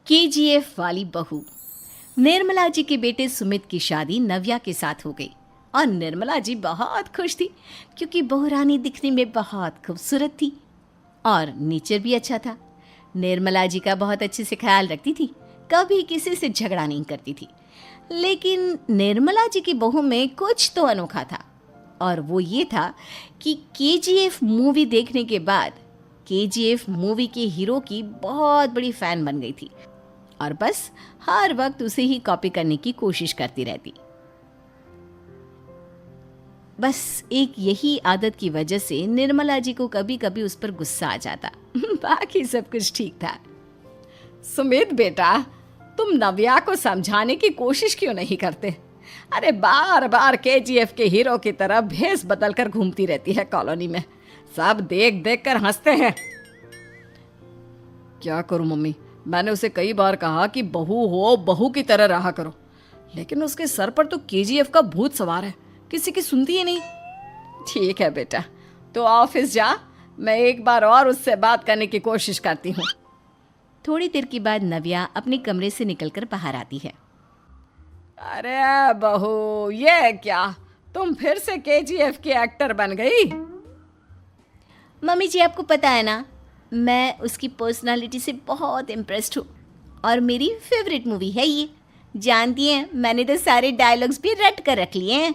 KGF वाली बहू। निर्मला जी के बेटे सुमित की शादी नव्या के साथ हो गई और निर्मला जी बहुत खुश थी क्योंकि बहू रानी दिखने में बहुत खूबसूरत थी और नेचर भी अच्छा था। निर्मला जी का बहुत अच्छे से ख्याल रखती थी, कभी किसी से झगड़ा नहीं करती थी। लेकिन निर्मला जी की बहू में कुछ तो अनोखा था और वो ये था कि केजीएफ मूवी देखने के बाद केजीएफ मूवी के हीरो की बहुत बड़ी फ़ैन बन गई थी और बस हर वक्त उसे ही कॉपी करने की कोशिश करती रहती। बस एक यही आदत की वजह से निर्मला जी को कभी कभी उस पर गुस्सा आ जाता। बाकी सब कुछ ठीक था। सुमित बेटा, तुम नव्या को समझाने की कोशिश क्यों नहीं करते? अरे बार बार केजीएफ के हीरो की तरह भेस बदल कर घूमती रहती है कॉलोनी में। सब देख देख कर हंसते हैं। क्या करूं मम्मी, मैंने उसे कई बार कहा कि बहू हो, बहू की तरह रहा करो, लेकिन उसके सर पर तो केजीएफ का भूत सवार है, किसी की सुनती ही नहीं। ठीक है बेटा, तो ऑफिस जा, मैं एक बार और उससे बात करने की कोशिश करती हूँ। थोड़ी देर के बाद नव्या अपने कमरे से निकलकर बाहर आती है। अरे बहू, ये क्या, तुम फिर से केजीएफ की एक्टर बन गई? मम्मी जी, आपको पता है ना, मैं उसकी पर्सनालिटी से बहुत इम्प्रेस्ड हूँ और मेरी फेवरेट मूवी है ये। जानती हैं, मैंने तो सारे डायलॉग्स भी रट कर रख लिए हैं।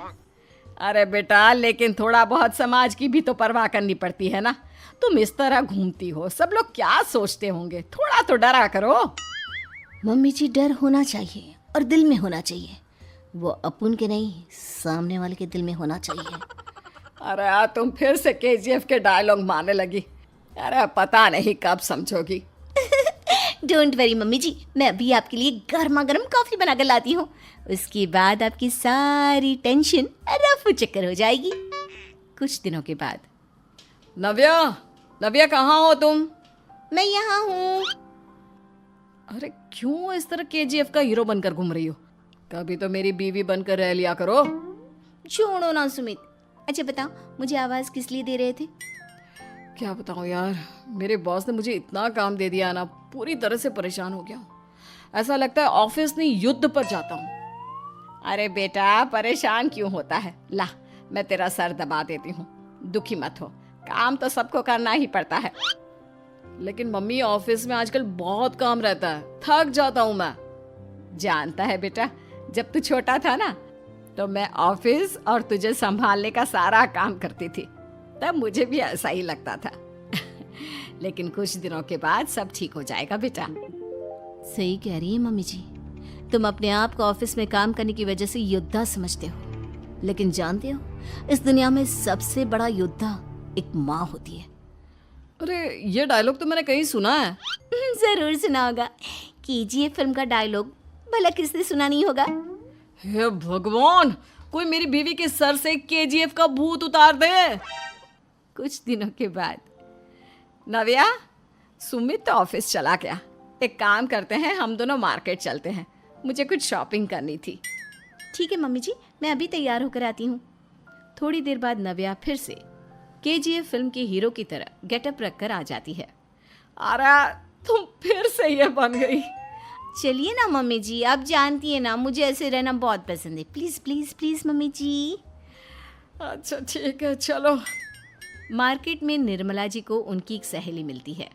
अरे बेटा, लेकिन थोड़ा बहुत समाज की भी तो परवाह करनी पड़ती है ना। तुम इस तरह घूमती हो, सब लोग क्या सोचते होंगे, थोड़ा तो डरा करो। मम्मी जी, डर होना चाहिए और दिल में होना चाहिए। वो अपुन के नहीं, सामने वाले के दिल में होना चाहिए। अरे तुम फिर से केजीएफ के डायलॉग मारने लगी। अरे पता नहीं कब समझोगी। डोंट वरी मम्मी जी, मैं अभी आपके लिए गर्मा गर्म कॉफ़ी बना कर लाती हूँ। उसके बाद आपकी सारी टेंशन रफू चक्कर हो जाएगी। कुछ दिनों के बाद। नव्या, नव्या कहाँ हो तुम? मैं यहाँ हूँ। अरे क्यों इस तरह केजीएफ का हीरो बनकर घूम रही हो? कभी तो मेरी बीवी बनकर रह लिया करो। छोड़ो ना सुमित। अच्छा बताओ, मुझे आवाज़ किस लिए दे रहे थे? क्या बताऊँ यार, मेरे बॉस ने मुझे इतना काम दे दिया ना, पूरी तरह से परेशान हो गया हूँ। ऐसा लगता है ऑफिस नहीं, युद्ध पर जाता हूँ। अरे बेटा, परेशान क्यों होता है? ला, मैं तेरा सर दबा देती हूँ, दुखी मत हो। काम तो सबको करना ही पड़ता है। लेकिन मम्मी, ऑफिस में आजकल बहुत काम रहता है, थक जाता हूँ मैं। जानता है बेटा, जब तू छोटा था ना, तो मैं ऑफिस और तुझे संभालने का सारा काम करती थी, तब मुझे भी ऐसा ही लगता था। लेकिन कुछ दिनों के बाद सब ठीक हो जाएगा बेटा। सही कह रही है मम्मी जी, तुम अपने आप को ऑफिस में काम करने की वजह से योद्धा समझते हो, लेकिन जानते हो, इस दुनिया में सबसे बड़ा योद्धा एक माँ होती है। अरे ये डायलॉग तो मैंने कहीं सुना है। जरूर सुना होगा। केजीएफ फिल्म का डायलॉग भला किसने सुना नहीं होगा? हे भगवान, कोई मेरी बीवी के सर से केजीएफ का भूत उतार दे। कुछ दिनों के बाद। नव्या, सुमित तो ऑफिस चला गया। एक काम करते हैं, हम दोनों मार्केट चलते हैं, मुझे कुछ शॉपिंग करनी थी। ठीक है मम्मी जी, मैं अभी तैयार होकर आती हूँ। थोड़ी देर बाद नव्या फिर से केजीएफ फिल्म के हीरो की तरह गेटअप रखकर आ जाती है। अरे तुम फिर से ये बन गई। चलिए ना मम्मी जी, आप जानती है ना, मुझे ऐसे रहना बहुत पसंद है। प्लीज़ प्लीज़ प्लीज़ मम्मी जी। अच्छा ठीक है, चलो। मार्केट में निर्मला जी को उनकी एक सहेली मिलती है।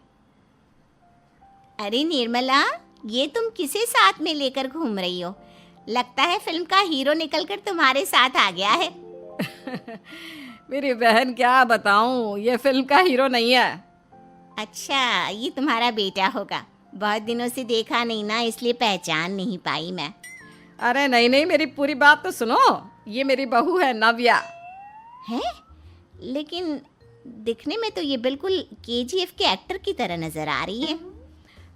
अरे निर्मला, ये तुम किसे साथ में लेकर घूम रही हो? लगता है फिल्म का हीरो निकलकर तुम्हारे साथ आ गया है। मेरी बहन, क्या बताऊं, ये फिल्म का हीरो नहीं है। अच्छा, ये तुम्हारा बेटा होगा। बहुत दिनों से देखा नहीं ना, इसलिए पहचान नहीं पाई मैं। अरे नहीं नहीं, मेरी पूरी बात तो सुनो। ये मेरी बहू है नव्या। है? लेकिन दिखने में तो ये बिल्कुल केजीएफ के एक्टर की तरह नजर आ रही है।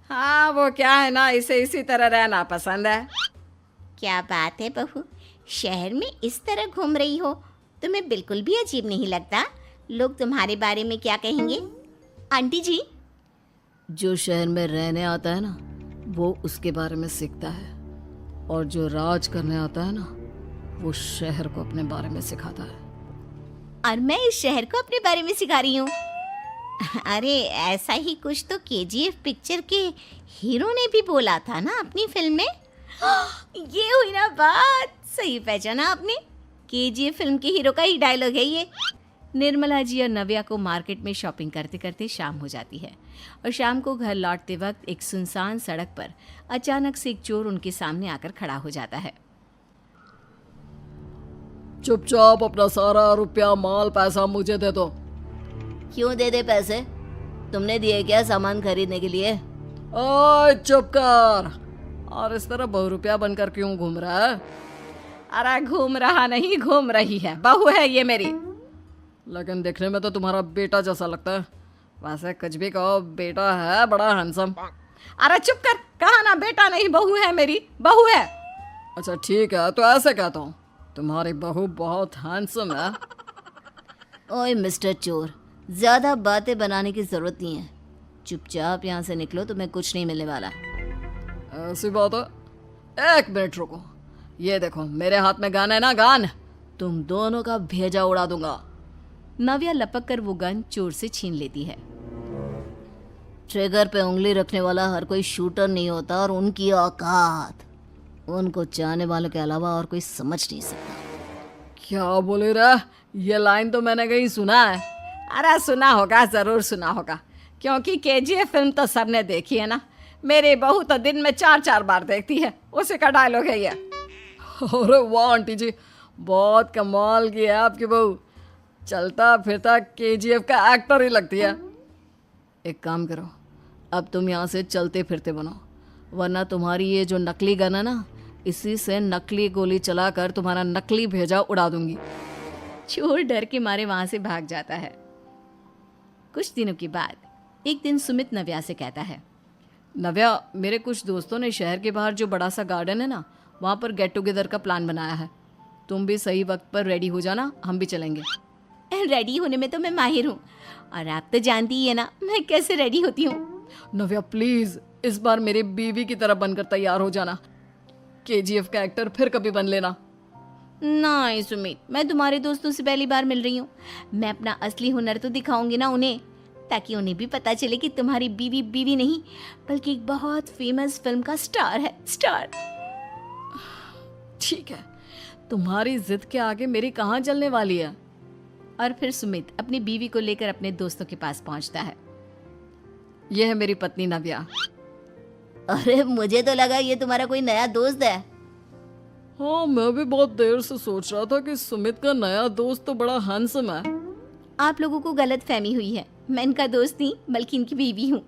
हाँ, वो क्या है ना, इसे इसी तरह रहना पसंद है। क्या बात है बहू, शहर में इस तरह घूम रही हो, तुम्हें बिल्कुल भी अजीब नहीं लगता? लोग तुम्हारे बारे में क्या कहेंगे? आंटी जी, जो शहर में रहने आता है ना, वो उसके बारे में सीखता है, और जो राज करने आता है ना, वो शहर को अपने बारे में सिखाता है। और मैं इस शहर को अपने बारे में सिखा रही हूँ। अरे ऐसा ही कुछ तो केजीएफ पिक्चर के हीरो ने भी बोला था ना अपनी फिल्म में। ये हुई ना बात, सही पहचाना आपने। केजीएफ फिल्म के हीरो का ही डायलॉग है ये। निर्मला जी और नव्या को मार्केट में शॉपिंग करते करते शाम हो जाती है और शाम को घर लौटते वक्त एक सुनसान सड़क पर अचानक से एक चोर उनके सामने आकर खड़ा हो जाता है। चुपचाप अपना सारा रुपया माल पैसा मुझे दे दो। क्यों दे दे पैसे? तुमने दिए क्या सामान खरीदने के लिए? ओए चुप कर। और इस तरह बहुरुपया बनकर क्यों घूम रहा है? अरे घूम रहा नहीं, घूम रही है, बहू है ये मेरी। लेकिन देखने में तो तुम्हारा बेटा जैसा लगता है। वैसे कुछ भी कहो, बेटा है बड़ा हैंडसम। अरे चुप कर, कहा ना बेटा नहीं बहू है मेरी, बहू है। अच्छा ठीक है, तो ऐसे कहता हूँ, तुम्हारी बहू बहुत हैंडसम है। ओए मिस्टर चोर, ज्यादा बातें बनाने की जरूरत नहीं है। चुपचाप यहाँ से निकलो, तुम्हें कुछ नहीं मिलने वाला। ऐसी बात है? एक मिनट रुको, ये देखो मेरे हाथ में गन है ना, गन। तुम दोनों का भेजा उड़ा दूंगा। नव्या लपक कर वो गन चोर से छीन लेती है। ट्रिगर पे उंगली रखने वाला हर कोई शूटर नहीं होता और उनकी औकात उनको चाहने वालों के अलावा और कोई समझ नहीं सकता। क्या बोले रे? ये लाइन तो मैंने कहीं सुना है। अरे सुना होगा, जरूर सुना होगा, क्योंकि केजीएफ फिल्म तो सबने देखी है ना। मेरी बहू तो दिन में 4-4 बार देखती है, उसी का डायलॉग है ये। अरे वाह आंटी जी, बहुत कमाल की है आपकी बहू। चलता फिरता केजीएफ का एक्टर ही लगती है। एक काम करो, अब तुम यहाँ से चलते फिरते बनो, वरना तुम्हारी ये जो नकली गन है ना, इसी से नकली गोली चलाकर तुम्हारा नकली भेजा उड़ा दूंगी। चोर डर के मारे वहां से भाग जाता है। कुछ दिनों के बाद एक दिन सुमित नव्या से कहता है, नव्या, मेरे कुछ दोस्तों ने शहर के बाहर जो बड़ा सा गार्डन है ना, वहाँ पर गेट टुगेदर का प्लान बनाया है। तुम भी सही वक्त पर रेडी हो जाना, हम भी चलेंगे। रेडी होने में तो मैं माहिर हूँ, और आप तो जानती ही है ना मैं कैसे रेडी होती हूँ। नव्या प्लीज, इस बार मेरी बीवी की तरह बनकर तैयार हो जाना। केजीएफ का एक्टर फिर कभी बन लेना। नहीं सुमित, मैं तुम्हारे दोस्तों से पहली बार मिल रही हूँ। मैं अपना असली हुनर तो दिखाऊंगी ना उन्हें, ताकि उन्हें भी पता चले कि तुम्हारी बीवी बीवी नहीं बल्कि एक बहुत फेमस फिल्म का स्टार है, स्टार। ठीक है, तुम्हारी जिद के आगे मेरी कहाँ चलने वाली है। और फिर सुमित अपनी बीवी को लेकर अपने दोस्तों के पास पहुंचता है। यह है मेरी पत्नी नव्या। अरे मुझे तो लगा ये तुम्हारा कोई नया दोस्त है। हाँ, मैं भी बहुत देर से सोच रहा था कि सुमित का नया दोस्त तो बड़ा हैंडसम है। आप लोगों को गलत फहमी हुई है, मैं इनका दोस्त नहीं बल्कि इनकी बीवी हूँ।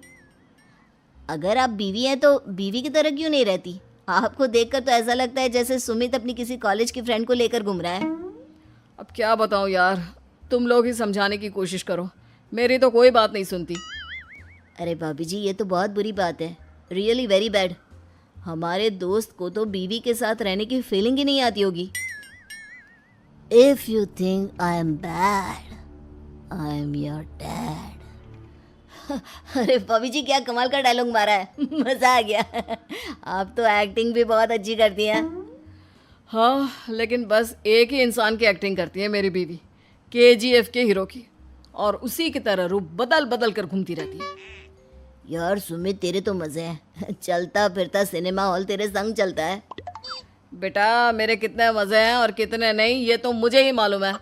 अगर आप बीवी हैं तो बीवी की तरह क्यों नहीं रहती? आपको देखकर तो ऐसा लगता है जैसे सुमित अपनी किसी कॉलेज की फ्रेंड को लेकर घूम रहा है। अब क्या बताऊँ यार, तुम लोग ही समझाने की कोशिश करो, मेरी तो कोई बात नहीं सुनती। अरे भाभी जी, ये तो बहुत बुरी बात है, रियली वेरी बैड। हमारे दोस्त को तो बीवी के साथ रहने की फीलिंग ही नहीं आती होगी। If you think I am bad, I am your dad. अरे भाभी जी, क्या कमाल का डायलॉग मारा है, मजा आ गया। आप तो एक्टिंग भी बहुत अच्छी करती हैं। हाँ, लेकिन बस एक ही इंसान की एक्टिंग करती है मेरी बीवी, केजीएफ के हीरो की, और उसी की तरह रूप बदल बदल कर घूमती रहती है। यार सुमित, तेरे तो मजे हैं, चलता फिरता सिनेमा हॉल तेरे संग चलता है। बेटा, मेरे कितने मजे हैं और कितने नहीं ये तो मुझे ही मालूम है।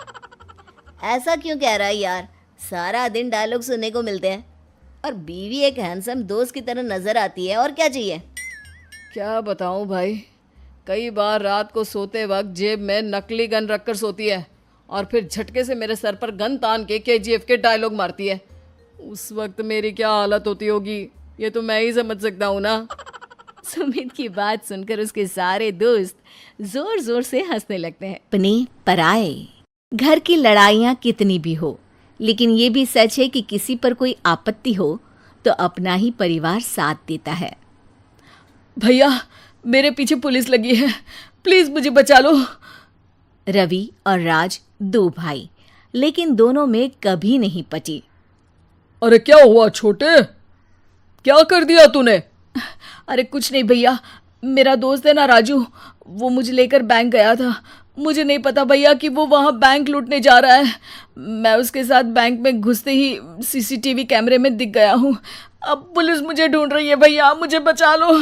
ऐसा क्यों कह रहा है यार, सारा दिन डायलॉग सुनने को मिलते हैं और बीवी एक हैंडसम दोस्त की तरह नजर आती है, और क्या चाहिए। क्या बताऊं भाई, कई बार रात को सोते वक्त जेब में नकली गन रखकर सोती है और फिर झटके से मेरे सर पर गन तान के केजीएफ के डायलॉग मारती है। उस वक्त मेरी क्या हालत होती होगी ये तो मैं ही समझ सकता हूँ ना। सुमित की बात सुनकर उसके सारे दोस्त जोर जोर से हंसने लगते हैं। अपने पराए घर की लड़ाइयाँ कितनी भी हो, लेकिन ये भी सच है कि किसी पर कोई आपत्ति हो तो अपना ही परिवार साथ देता है। भैया, मेरे पीछे पुलिस लगी है, प्लीज मुझे बचा लो। रवि और राज दो भाई, लेकिन दोनों में कभी नहीं पटी। अरे क्या हुआ छोटे, क्या कर दिया तूने? अरे कुछ नहीं भैया, मेरा दोस्त है ना राजू, वो मुझे लेकर बैंक गया था, मुझे नहीं पता भैया कि वो वहाँ बैंक लूटने जा रहा है। मैं उसके साथ बैंक में घुसते ही सीसीटीवी कैमरे में दिख गया हूँ। अब पुलिस मुझे ढूंढ रही है भैया, मुझे बचा लो।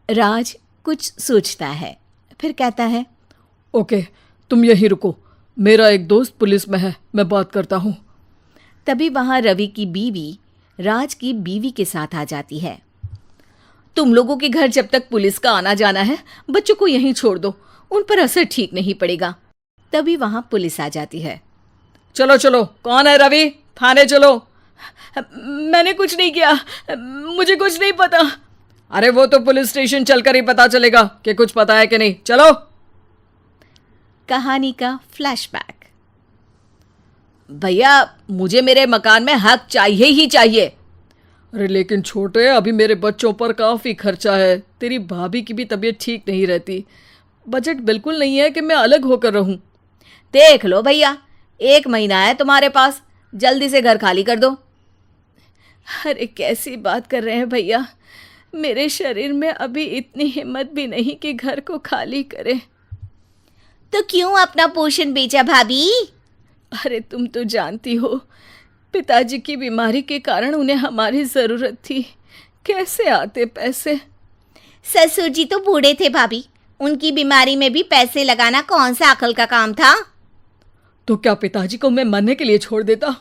राज कुछ सोचता है, फिर कहता है, ओके, तुम यहीं रुको, मेरा एक दोस्त पुलिस में है, मैं बात करता हूँ। तभी वहां रवि की बीवी राज की बीवी के साथ आ जाती है। तुम लोगों के घर जब तक पुलिस का आना जाना है, बच्चों को यहीं छोड़ दो, उन पर असर ठीक नहीं पड़ेगा। तभी वहां पुलिस आ जाती है। चलो चलो, कौन है रवि, थाने चलो। मैंने कुछ नहीं किया, मुझे कुछ नहीं पता। अरे वो तो पुलिस स्टेशन चलकर ही पता चलेगा कि कुछ पता है कि नहीं, चलो। कहानी का फ्लैशबैक। भैया, मुझे मेरे मकान में हक चाहिए ही चाहिए। अरे लेकिन छोटे, अभी मेरे बच्चों पर काफ़ी खर्चा है, तेरी भाभी की भी तबीयत ठीक नहीं रहती, बजट बिल्कुल नहीं है कि मैं अलग होकर रहूं। देख लो भैया, 1 महीना है तुम्हारे पास, जल्दी से घर खाली कर दो। अरे कैसी बात कर रहे हैं भैया, मेरे शरीर में अभी इतनी हिम्मत भी नहीं कि घर को खाली करे। तो क्यों अपना पोषण बेचा भाभी? अरे तुम तो जानती हो, पिताजी की बीमारी के कारण उन्हें हमारी ज़रूरत थी, कैसे आते पैसे। ससुर जी तो बूढ़े थे भाभी, उनकी बीमारी में भी पैसे लगाना कौन सा अकल का काम था। तो क्या पिताजी को मैं मरने के लिए छोड़ देता?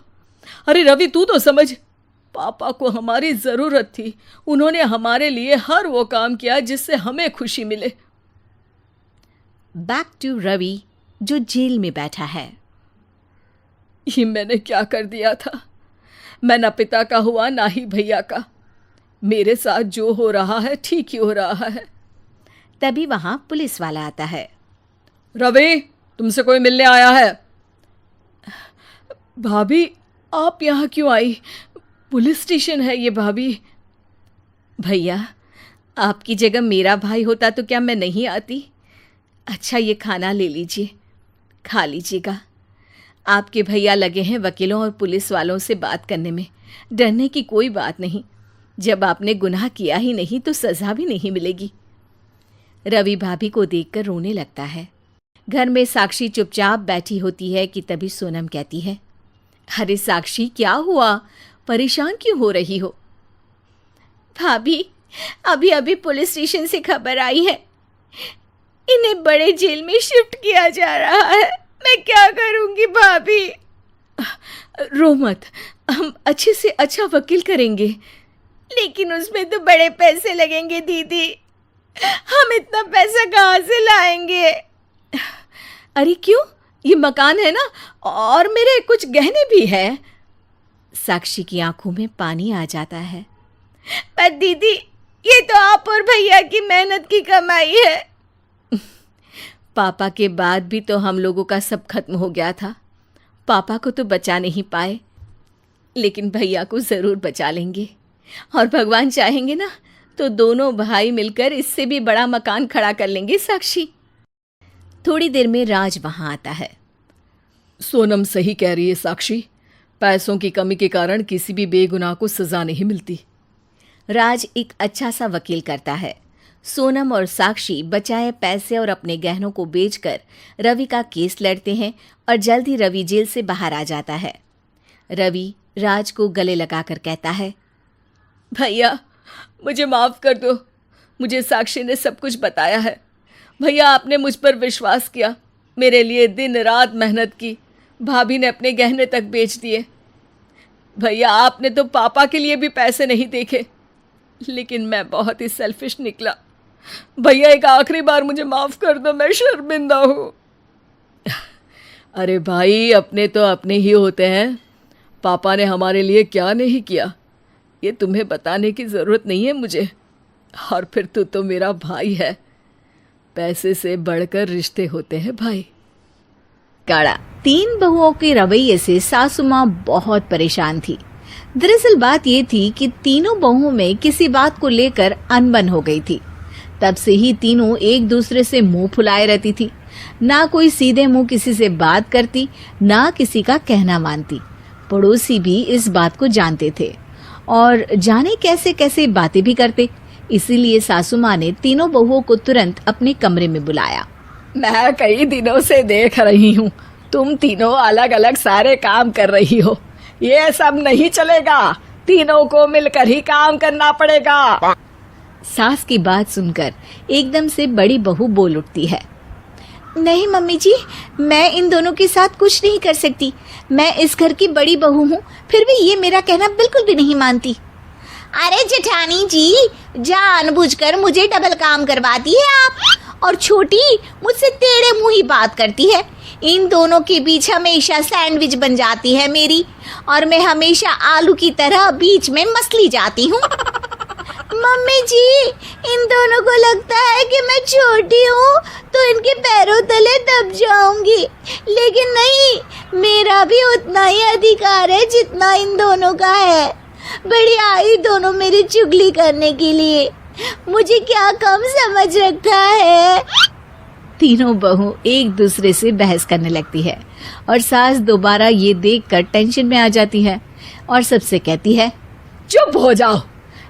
अरे रवि, तू तो समझ, पापा को हमारी ज़रूरत थी, उन्होंने हमारे लिए हर वो काम किया जिससे हमें खुशी मिले। बैक टू रवि जो जेल में बैठा है। ये मैंने क्या कर दिया था? मैं ना पिता का हुआ ना ही भैया का। मेरे साथ जो हो रहा है ठीक ही हो रहा है। तभी वहां पुलिस वाला आता है। रवि, तुमसे कोई मिलने आया है। भाभी, आप यहाँ क्यों आई? पुलिस स्टेशन है ये भाभी। भैया, आपकी जगह मेरा भाई होता तो क्या मैं नहीं आती? अच्छा, ये खाना ले लीजिए, खा लीजिएगा। आपके भैया लगे हैं वकीलों और पुलिस वालों से बात करने में, डरने की कोई बात नहीं। जब आपने गुनाह किया ही नहीं तो सज़ा भी नहीं मिलेगी। रवि भाभी को देखकर रोने लगता है। घर में साक्षी चुपचाप बैठी होती है कि तभी सोनम कहती है, अरे साक्षी, क्या हुआ? परेशान क्यों हो रही हो? भाभी, अभी अभी पुलिस स्टेशन से खबर आई है, इन्हें बड़े जेल में शिफ्ट किया जा रहा है। मैं क्या करूंगी भाभी? रो मत, हम अच्छे से अच्छा वकील करेंगे। लेकिन उसमें तो बड़े पैसे लगेंगे दीदी, हम इतना पैसा कहाँ से लाएंगे? अरे क्यों, ये मकान है ना, और मेरे कुछ गहने भी है। साक्षी की आंखों में पानी आ जाता है। पर दीदी, ये तो आप और भैया की मेहनत की कमाई है। पापा के बाद भी तो हम लोगों का सब खत्म हो गया था। पापा को तो बचा नहीं पाए, लेकिन भैया को ज़रूर बचा लेंगे। और भगवान चाहेंगे ना तो दोनों भाई मिलकर इससे भी बड़ा मकान खड़ा कर लेंगे। साक्षी। थोड़ी देर में राज वहाँ आता है। सोनम सही कह रही है साक्षी, पैसों की कमी के कारण किसी भी बेगुनाह को सज़ा नहीं मिलती। राज एक अच्छा सा वकील करता है। सोनम और साक्षी बचाए पैसे और अपने गहनों को बेचकर रवि का केस लड़ते हैं और जल्द ही रवि जेल से बाहर आ जाता है। रवि राज को गले लगाकर कहता है, भैया मुझे माफ़ कर दो, मुझे साक्षी ने सब कुछ बताया है। भैया, आपने मुझ पर विश्वास किया, मेरे लिए दिन रात मेहनत की, भाभी ने अपने गहने तक बेच दिए। भैया, आपने तो पापा के लिए भी पैसे नहीं देखे, लेकिन मैं बहुत ही सेल्फिश निकला। भैया, एक आखिरी बार मुझे माफ़ कर दो, मैं शर्मिंदा हूँ। अरे भाई, अपने तो अपने ही होते हैं, पापा ने हमारे लिए क्या नहीं किया ये तुम्हें बताने की ज़रूरत नहीं है मुझे। और फिर तू तो मेरा भाई है, पैसे से बढ़कर रिश्ते होते हैं भाई। काड़ा 3 बहुओं के रवैये से सासू माँ बहुत परेशान थी। दरअसल बात ये थी कि तीनों बहुओं में किसी बात को लेकर अनबन हो गई थी। तब से ही तीनों एक दूसरे से मुंह फुलाए रहती थी। ना कोई सीधे मुंह किसी से बात करती, ना किसी का कहना मानती। पड़ोसी भी इस बात को जानते थे और जाने कैसे कैसे बातें भी करते। इसीलिए सासू माँ ने तीनों बहुओं को तुरंत अपने कमरे में बुलाया। मैं कई दिनों से देख रही हूँ तुम तीनों अलग अलग सारे काम कर रही हो। ये सब नहीं चलेगा, तीनों को मिलकर ही काम करना पड़ेगा। सास की बात सुनकर एकदम से बड़ी बहू बोल उठती है, नहीं मम्मी जी, मैं इन दोनों के साथ कुछ नहीं कर सकती। मैं इस घर की बड़ी बहू हूँ, फिर भी ये मेरा कहना बिल्कुल भी नहीं मानती। अरे जेठानी जी, जानबूझकर मुझे डबल काम करवाती है आप, और छोटी मुझसे टेढ़े मुंह ही बात करती है। इन दोनों के बीच हमेशा सैंडविच बन जाती है मेरी, और मैं हमेशा आलू की तरह बीच में मसली जाती हूँ। मम्मी जी, इन दोनों को लगता है कि मैं छोटी हूँ तो इनके पैरों तले दब जाऊंगी, लेकिन नहीं, मेरा भी उतना ही अधिकार है जितना इन दोनों का है। बड़ी आई दोनों मेरी चुगली करने के लिए, मुझे क्या कम समझ रखा है। तीनों बहू एक दूसरे से बहस करने लगती है और सास दोबारा ये देखकर टेंशन में आ जाती है और सबसे कहती है, चुप हो जाओ,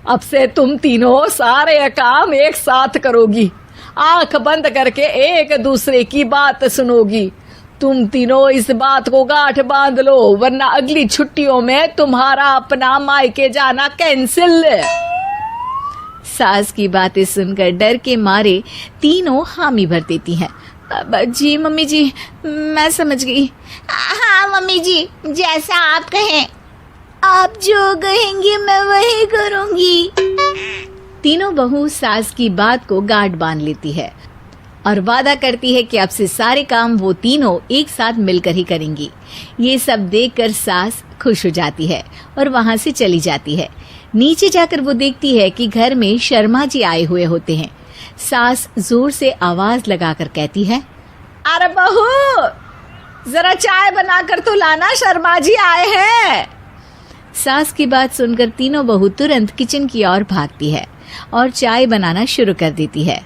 अब से तुम तीनों सारे काम एक साथ करोगी, आंख बंद करके एक दूसरे की बात सुनोगी। तुम तीनों इस बात को गांठ बांध लो, वरना अगली छुट्टियों में तुम्हारा अपना मायके जाना कैंसिल। सास की बातें सुनकर डर के मारे तीनों हामी भर देती हैं। जी मम्मी जी, मैं समझ गई। हाँ मम्मी जी, जैसा आप कहें, आप जो कहेंगी मैं वही करूंगी। तीनों बहू सास की बात को गांठ बांध लेती है और वादा करती है कि अब से सारे काम वो तीनों एक साथ मिलकर ही करेंगी। ये सब देखकर सास खुश हो जाती है और वहां से चली जाती है। नीचे जाकर वो देखती है कि घर में शर्मा जी आए हुए होते हैं। सास जोर से आवाज लगाकर कहती है, अरे बहू, जरा चाय बनाकर तो लाना, शर्मा जी आए हैं। सास की बात सुनकर तीनों बहू तुरंत किचन की ओर भागती है और चाय बनाना शुरू कर देती है।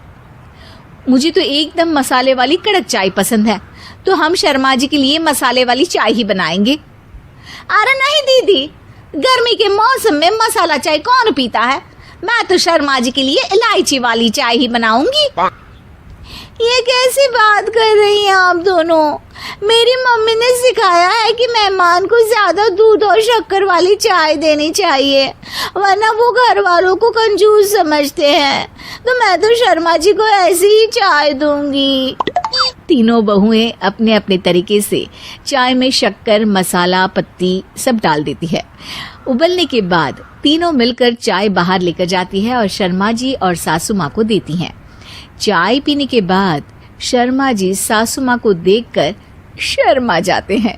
मुझे तो एकदम मसाले वाली कड़क चाय पसंद है, तो हम शर्मा जी के लिए मसाले वाली चाय ही बनाएंगे। अरे नहीं दीदी, गर्मी के मौसम में मसाला चाय कौन पीता है? मैं तो शर्मा जी के लिए इलायची वाली चाय ही बनाऊंगी। ये कैसी बात कर रही हैं आप दोनों? मेरी मम्मी ने सिखाया है कि मेहमान को ज्यादा दूध और शक्कर वाली चाय देनी चाहिए, वरना वो घर वालों को कंजूस समझते हैं। तो मैं तो शर्मा जी को ऐसी ही चाय दूंगी। तीनों बहुएं अपने अपने तरीके से चाय में शक्कर, मसाला, पत्ती सब डाल देती है। उबलने के बाद तीनों मिलकर चाय बाहर लेकर जाती है और शर्मा जी और सासू माँ को देती हैं। चाय पीने के बाद शर्मा जी सासू माँ को देखकर शर्मा जाते हैं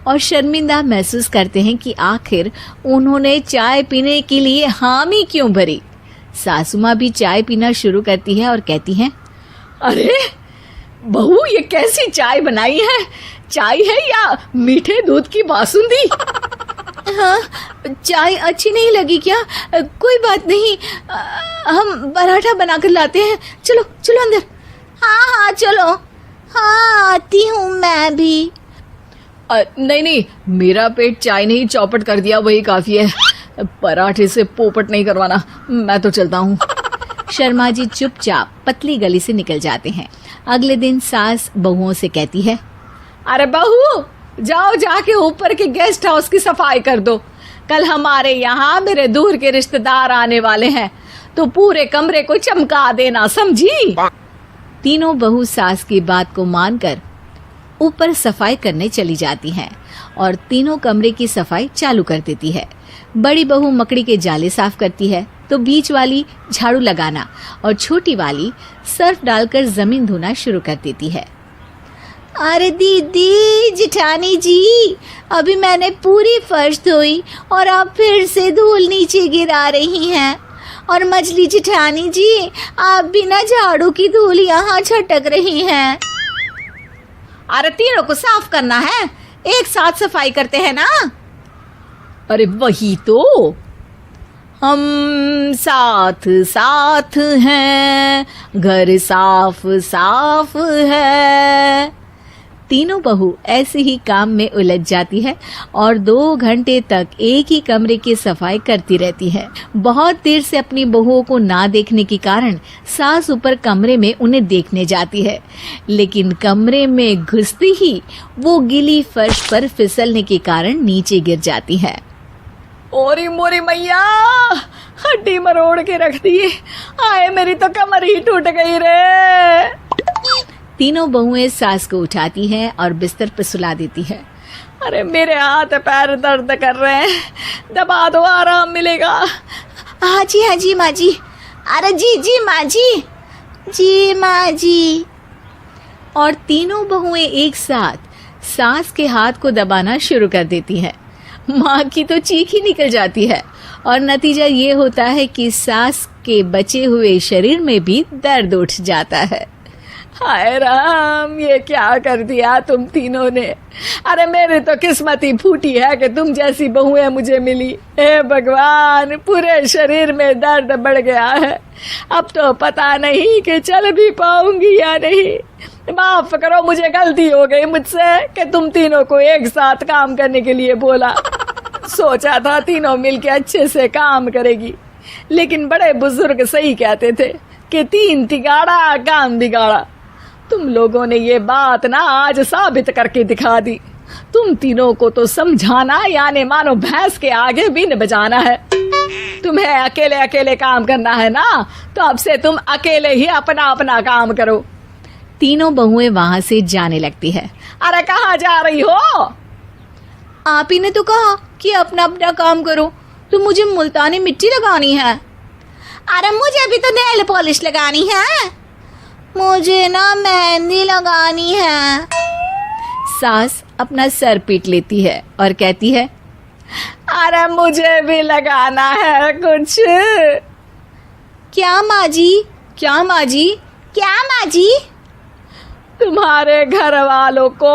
और शर्मिंदा महसूस करते हैं कि आखिर उन्होंने चाय पीने के लिए हामी क्यों भरी। सासू माँ भी चाय पीना शुरू करती है और कहती हैं, अरे बहू, ये कैसी चाय बनाई है? चाय है या मीठे दूध की बासुंदी? हाँ, चाय अच्छी नहीं लगी क्या? कोई बात नहीं, हम पराठा बनाकर लाते हैं। चलो चलो अंदर। हाँ हाँ चलो। हाँ, आती हूँ मैं भी। नहीं नहीं, मेरा पेट चाय ने ही चौपट कर दिया, वही काफी है। पराठे से पोपट नहीं करवाना, मैं तो चलता हूँ। शर्मा जी चुपचाप पतली गली से निकल जाते हैं। अगले दिन सास बहुओं से कहती है, अरे बहू, जाओ जाके ऊपर के गेस्ट हाउस की सफाई कर दो। कल हमारे यहाँ मेरे दूर के रिश्तेदार आने वाले हैं, तो पूरे कमरे को चमका देना, समझी? तीनों बहू सास की बात को मानकर ऊपर सफाई करने चली जाती हैं और तीनों कमरे की सफाई चालू कर देती है। बड़ी बहू मकड़ी के जाले साफ करती है, तो बीच वाली झाड़ू लगाना और छोटी वाली सर्फ डालकर जमीन धोना शुरू कर देती है। अरे दीदी, जेठानी जी, अभी मैंने पूरी फर्श धोई और आप फिर से धूल नीचे गिरा रही हैं। और मछली जेठानी जी, आप बिना झाड़ू की धूल यहाँ छटक रही हैं। अरे तीनों को साफ करना है, एक साथ सफाई करते हैं ना। अरे वही तो, हम साथ साथ हैं, घर साफ साफ है। तीनों बहू ऐसे ही काम में उलझ जाती है और 2 घंटे तक एक ही कमरे की सफाई करती रहती है। बहुत देर से अपनी बहुओं को ना देखने के कारण सास ऊपर कमरे में उन्हें देखने जाती है, लेकिन कमरे में घुसती ही वो गीली फर्श पर फिसलने के कारण नीचे गिर जाती है। ओरी मोरी मैया, हड्डी मरोड़ के रख दी। आए मेरी तो कमर ही टूट गई रे। तीनों बहुएं सास को उठाती हैं और बिस्तर पर सुला देती है। अरे मेरे हाथ पैर दर्द कर रहे हैं, दबा दो आराम मिलेगा। हाँ जी माँ जी। अरे जी माँ जी माँ जी। और तीनों बहुएं एक साथ सास के हाथ को दबाना शुरू कर देती हैं। माँ की तो चीख ही निकल जाती है और नतीजा ये होता है कि सास के बचे हुए शरीर में भी दर्द उठ जाता है। हाय राम, ये क्या कर दिया तुम तीनों ने। अरे मेरी तो किस्मत ही फूटी है कि तुम जैसी बहुएं मुझे मिली। हे भगवान, पूरे शरीर में दर्द बढ़ गया है। अब तो पता नहीं कि चल भी पाऊंगी या नहीं। माफ करो, मुझे गलती हो गई मुझसे कि तुम तीनों को एक साथ काम करने के लिए बोला। सोचा था तीनों मिलके अच्छे से काम करेगी, लेकिन बड़े बुजुर्ग सही कहते थे कि 3 तिगाड़ा काम बिगाड़ा। तुम लोगों ने ये बात ना आज साबित करके दिखा दी। तुम तीनों को तो समझाना यानी मानो भैंस के आगे बीन बजाना है। तुम्हें अकेले अकेले काम करना है ना, तो अब से तुम अकेले ही अपना अपना काम करो। तीनों बहुएं वहां से जाने लगती है। अरे कहाँ जा रही हो? आप ही ने तो कहा कि अपना अपना काम करो, तो मुझे मुल्तानी मिट्टी लगानी है। अरे मुझे भी तो नेल पॉलिश लगानी है। मुझे ना मेहंदी लगानी है। सास अपना सर पीट लेती है और कहती है, अरे मुझे भी लगाना है कुछ। क्या माँ जी? क्या माँ जी? क्या माँ जी? तुम्हारे घर वालों को